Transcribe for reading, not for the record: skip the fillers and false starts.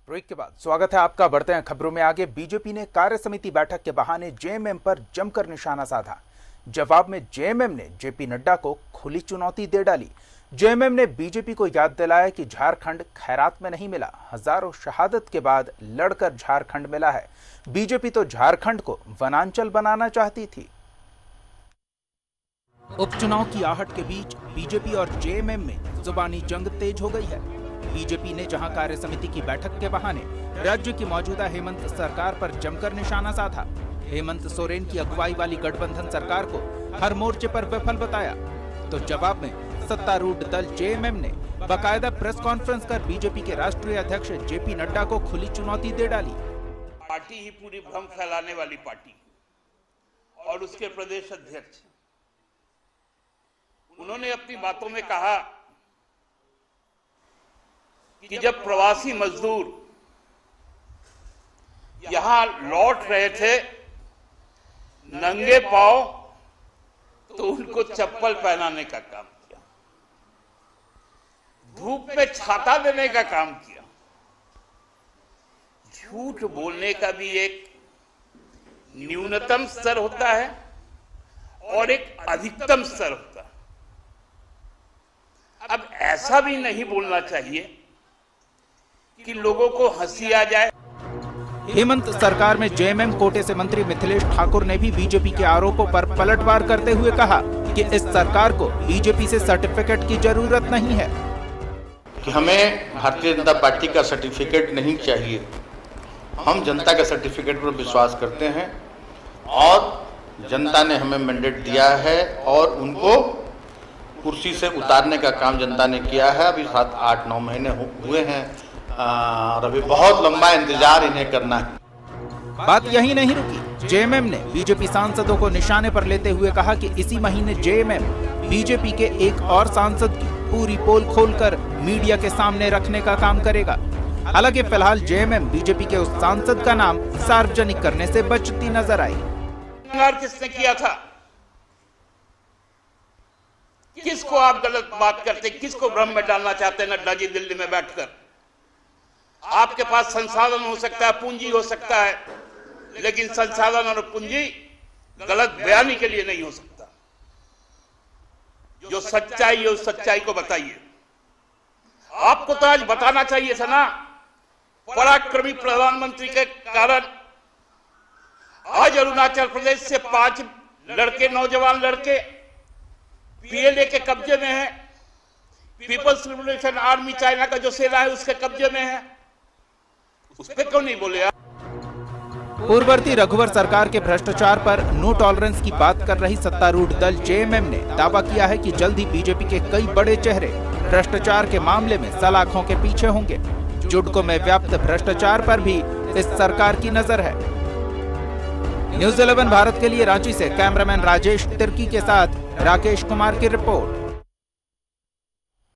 Break के बाद स्वागत है आपका। बढ़ते हैं खबरों में आगे। बीजेपी ने कार्य समिति बैठक के बहाने जेएमएम पर जमकर निशाना साधा। जवाब में जेएमएम ने जेपी नड्डा को खुली चुनौती दे डाली। जेएमएम ने बीजेपी को याद दिलाया कि झारखंड खैरात में नहीं मिला, हजारों शहादत के बाद लड़कर झारखंड मिला है। बीजेपी तो झारखंड को वनांचल बनाना चाहती थी। उपचुनाव की आहट के बीच बीजेपी और जेएमएम में जुबानी जंग तेज हो गई है। बीजेपी ने जहां कार्य समिति की बैठक के बहाने राज्य की मौजूदा हेमंत सरकार पर जमकर निशाना साधा, हेमंत सोरेन की अगुवाई वाली गठबंधन सरकार को हर मोर्चे पर विफल बताया, तो जवाब में सत्तारूढ़ दल जेएमएम ने बाकायदा प्रेस कॉन्फ्रेंस कर बीजेपी के राष्ट्रीय अध्यक्ष जेपी नड्डा को खुली चुनौती दे डाली। पार्टी ही पूरी भ्रम फैलाने वाली पार्टी और उसके प्रदेश अध्यक्ष, उन्होंने अपनी बातों में कहा कि जब प्रवासी मजदूर यहां लौट रहे थे नंगे पांव, तो उनको चप्पल पहनाने का काम किया, धूप में छाता देने का काम किया। झूठ बोलने का भी एक न्यूनतम स्तर होता है और एक अधिकतम स्तर होता है। अब ऐसा भी नहीं बोलना चाहिए कि लोगों को हंसी आ जाए। हेमंत सरकार में जेएमएम कोटे से मंत्री मिथिलेश ठाकुर ने भी बीजेपी के आरोपों पर पलटवार करते हुए कहा कि इस सरकार को बीजेपी से सर्टिफिकेट की जरूरत नहीं है, कि हमें भारतीय जनता पार्टी का सर्टिफिकेट नहीं चाहिए। हम जनता के सर्टिफिकेट पर विश्वास करते हैं और जनता ने हमें मैंडेट दिया है और उनको कुर्सी से उतारने का काम जनता ने किया है। अभी 7-8-9 महीने हुए हैं और अभी बहुत लंबा इंतजार इन्हें करना है। बात यही नहीं रुकी। जेएमएम ने बीजेपी सांसदों को निशाने पर लेते हुए कहा कि इसी महीने जेएमएम बीजेपी के एक और सांसद की पूरी पोल खोलकर मीडिया के सामने रखने का काम करेगा। हालांकि फिलहाल जेएमएम बीजेपी के उस सांसद का नाम सार्वजनिक करने से बचती नजर आई। किसने किया था? किसको आप गलत बात करते, किसको भ्रम में डालना चाहते हैं? नड्डा जी दिल्ली में बैठकर, आपके पास संसाधन हो सकता है, पूंजी हो सकता है, लेकिन संसाधन और पूंजी गलत बयानी के लिए नहीं हो सकता। जो सच्चाई है उस सच्चाई को बताइए। आपको तो आज बताना चाहिए था ना। पराक्रमी प्रधानमंत्री के कारण आज अरुणाचल प्रदेश से 5 लड़के, नौजवान लड़के पीएलए के कब्जे में है। पीपल्स लिबरेशन आर्मी चाइना का जो सेना है उसके कब्जे में है। उस पर क्यों नहीं बोले आप? पूर्ववर्ती रघुवर सरकार के भ्रष्टाचार पर नो टॉलरेंस की बात कर रही सत्तारूढ़ दल जेएमएम ने दावा किया है कि जल्द ही बीजेपी के कई बड़े चेहरे भ्रष्टाचार के मामले में सलाखों के पीछे होंगे। जुडको में व्याप्त भ्रष्टाचार पर भी इस सरकार की नजर है। न्यूज़ 11 भारत के लिए रांची से कैमरामैन राजेश तिर्की के साथ राकेश कुमार की रिपोर्ट।